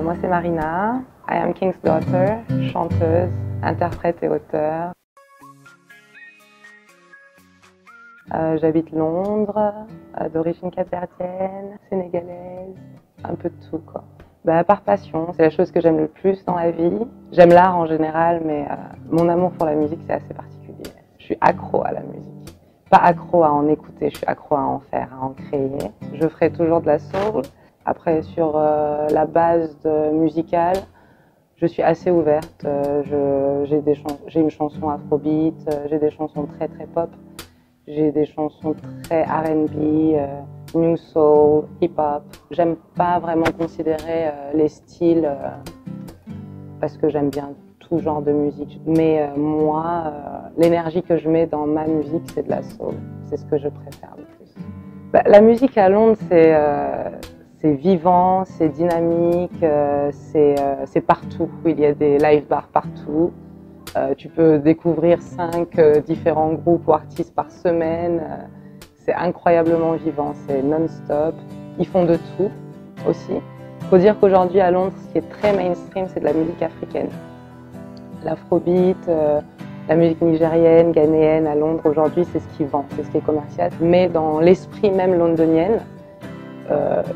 Moi c'est Marina, I am King's Daughter, chanteuse, interprète et auteure. J'habite Londres, d'origine capverdienne, sénégalaise, un peu de tout quoi. Par passion, c'est la chose que j'aime le plus dans la vie. J'aime l'art en général, mais mon amour pour la musique c'est assez particulier. Je suis accro à la musique. Pas accro à en écouter, je suis accro à en faire, à en créer. Je ferai toujours de la soul. Après, sur la base musicale, je suis assez ouverte. J'ai une chanson afrobeat, j'ai des chansons très très pop, j'ai des chansons très R&B, new soul, hip-hop. J'aime pas vraiment considérer les styles parce que j'aime bien tout genre de musique. Mais moi, l'énergie que je mets dans ma musique, c'est de la soul. C'est ce que je préfère le plus. La musique à Londres, c'est vivant, c'est dynamique, c'est partout. Il y a des live bars partout. Tu peux découvrir 5 différents groupes ou artistes par semaine. C'est incroyablement vivant, c'est non-stop. Ils font de tout aussi. Il faut dire qu'aujourd'hui à Londres, ce qui est très mainstream, c'est de la musique africaine. L'afrobeat, la musique nigérienne, ghanéenne à Londres, aujourd'hui, c'est ce qui vend, c'est ce qui est commercial. Mais dans l'esprit même londonienne,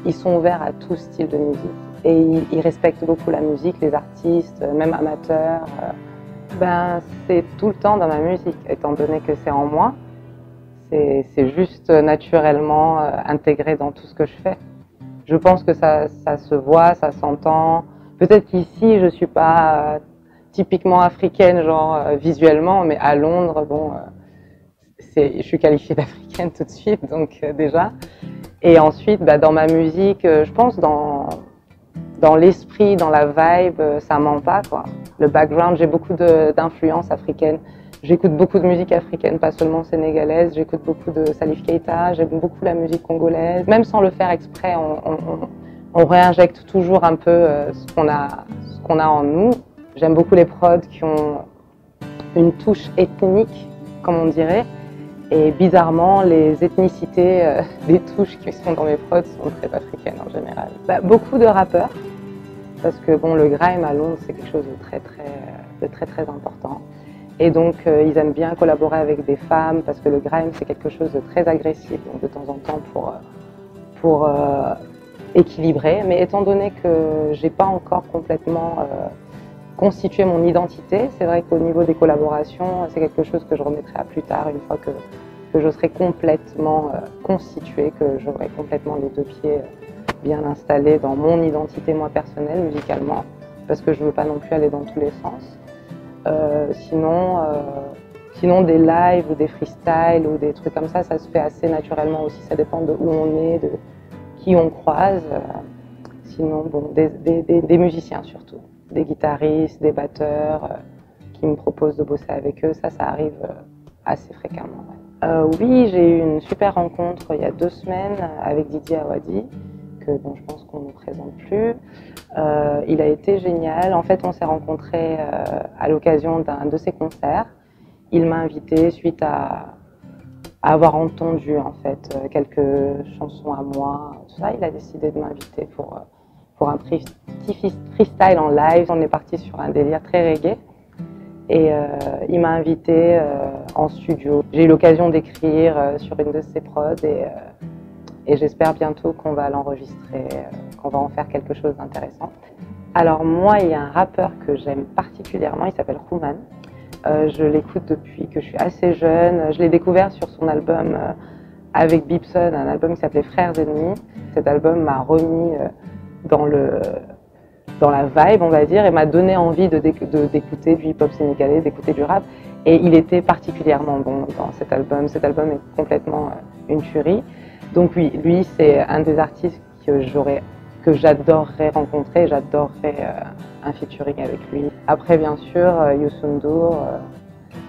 ils sont ouverts à tout style de musique. Et ils respectent beaucoup la musique, les artistes, même amateurs. C'est tout le temps dans ma musique, étant donné que c'est en moi. C'est juste naturellement intégré dans tout ce que je fais. Je pense que ça se voit, ça s'entend. Peut-être qu'ici, je suis pas typiquement africaine, genre visuellement, mais à Londres, bon, je suis qualifiée d'africaine tout de suite, donc déjà. Et ensuite, dans ma musique, je pense dans l'esprit, dans la vibe, ça ment pas, quoi. Le background, j'ai beaucoup d'influences africaines. J'écoute beaucoup de musique africaine, pas seulement sénégalaise. J'écoute beaucoup de Salif Keita, j'aime beaucoup la musique congolaise. Même sans le faire exprès, on réinjecte toujours un peu ce qu'on a en nous. J'aime beaucoup les prods qui ont une touche ethnique, comme on dirait. Et bizarrement, les ethnicités des touches qui sont dans mes prods sont très africaines en général. Beaucoup de rappeurs, parce que bon, le grime à Londres, c'est quelque chose de très important. Et donc, ils aiment bien collaborer avec des femmes, parce que le grime, c'est quelque chose de très agressif, donc de temps en temps pour équilibrer. Mais étant donné que j'ai pas encore complètement constitué mon identité, c'est vrai qu'au niveau des collaborations, c'est quelque chose que je remettrai à plus tard, une fois que je serai complètement constituée, que j'aurai complètement les 2 pieds bien installés dans mon identité, moi, personnelle, musicalement, parce que je veux pas non plus aller dans tous les sens. Sinon, des lives ou des freestyles ou des trucs comme ça se fait assez naturellement aussi. Ça dépend de où on est, de qui on croise. Sinon, bon, des musiciens surtout, des guitaristes, des batteurs qui me proposent de bosser avec eux. Ça arrive assez fréquemment. Ouais. Oui, j'ai eu une super rencontre il y a 2 semaines avec Didier Awadi, que bon, je pense qu'on ne présente plus. Il a été génial. En fait, on s'est rencontrés à l'occasion d'un de ses concerts. Il m'a invité suite à avoir entendu en fait quelques chansons à moi. Tout ça, il a décidé de m'inviter pour un petit freestyle en live. On est parti sur un délire très reggae. Et il m'a invité en studio. J'ai eu l'occasion d'écrire sur une de ses prods et j'espère bientôt qu'on va l'enregistrer, qu'on va en faire quelque chose d'intéressant. Alors moi, il y a un rappeur que j'aime particulièrement, il s'appelle Rouman. Je l'écoute depuis que je suis assez jeune. Je l'ai découvert sur son album avec Bibson, un album qui s'appelait Frères Ennemis. Cet album m'a remis dans la vibe, on va dire, et m'a donné envie d'écouter du hip-hop sénégalais, d'écouter du rap. Et il était particulièrement bon dans cet album. Cet album est complètement une tuerie. Donc oui, lui, c'est un des artistes que j'adorerais rencontrer. J'adorerais un featuring avec lui. Après, bien sûr, Youssou N'Dour,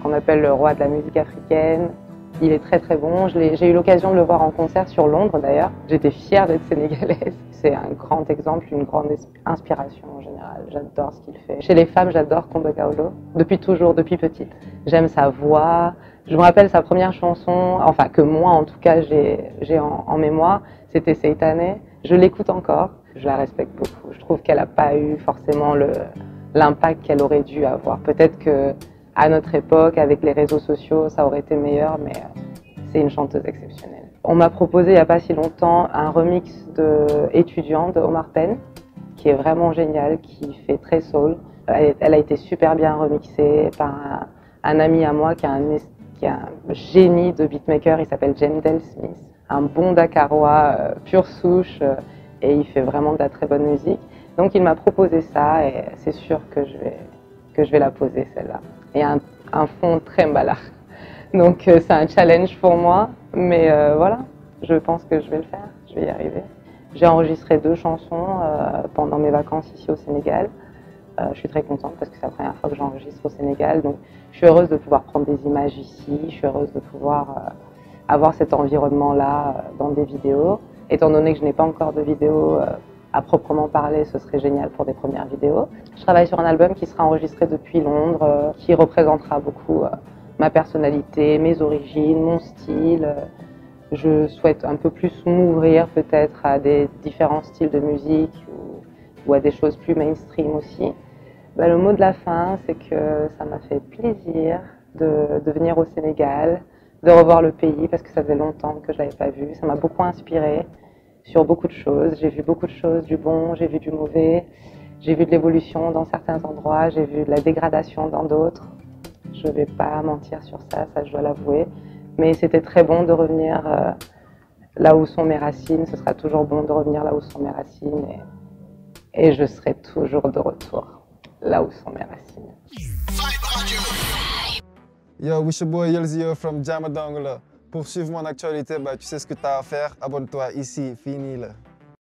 qu'on appelle le roi de la musique africaine. Il est très très bon. J'ai eu l'occasion de le voir en concert sur Londres d'ailleurs. J'étais fière d'être sénégalaise. C'est un grand exemple, une grande inspiration en général. J'adore ce qu'il fait. Chez les femmes, j'adore Coumba Gawlo. Depuis toujours, depuis petite. J'aime sa voix. Je me rappelle sa première chanson, enfin que moi en tout cas j'ai en mémoire, c'était Seitané. Je l'écoute encore. je la respecte beaucoup. Je trouve qu'elle n'a pas eu forcément l'impact qu'elle aurait dû avoir. Peut-être qu'à notre époque, avec les réseaux sociaux, ça aurait été meilleur, mais c'est une chanteuse exceptionnelle. On m'a proposé il n'y a pas si longtemps un remix de Étudiant de Omar Penn, qui est vraiment génial, qui fait très soul. Elle a été super bien remixée par un ami à moi qui est un génie de beatmaker, il s'appelle Jendel Smith, un bon Dakarois, pure souche, et il fait vraiment de la très bonne musique. Donc il m'a proposé ça et c'est sûr que je vais la poser celle-là. Et un fond très malard. Donc c'est un challenge pour moi, mais voilà, je pense que je vais le faire, je vais y arriver. J'ai enregistré 2 chansons pendant mes vacances ici au Sénégal. Je suis très contente parce que c'est la première fois que j'enregistre au Sénégal. Donc je suis heureuse de pouvoir prendre des images ici, je suis heureuse de pouvoir avoir cet environnement-là dans des vidéos. Étant donné que je n'ai pas encore de vidéos à proprement parler, ce serait génial pour des premières vidéos. Je travaille sur un album qui sera enregistré depuis Londres, qui représentera beaucoup ma personnalité, mes origines, mon style. Je souhaite un peu plus m'ouvrir peut-être à des différents styles de musique ou à des choses plus mainstream aussi. Le mot de la fin, c'est que ça m'a fait plaisir de venir au Sénégal, de revoir le pays parce que ça faisait longtemps que je ne l'avais pas vu. Ça m'a beaucoup inspiré sur beaucoup de choses. J'ai vu beaucoup de choses, du bon, j'ai vu du mauvais. J'ai vu de l'évolution dans certains endroits, j'ai vu de la dégradation dans d'autres. Je ne vais pas mentir sur ça, je dois l'avouer. Mais c'était très bon de revenir là où sont mes racines. Ce sera toujours bon de revenir là où sont mes racines. Et je serai toujours de retour là où sont mes racines. Yo, it's your boy Yelzio from Jamadongla. Pour suivre mon actualité, tu sais ce que tu as à faire. Abonne-toi ici, fini là.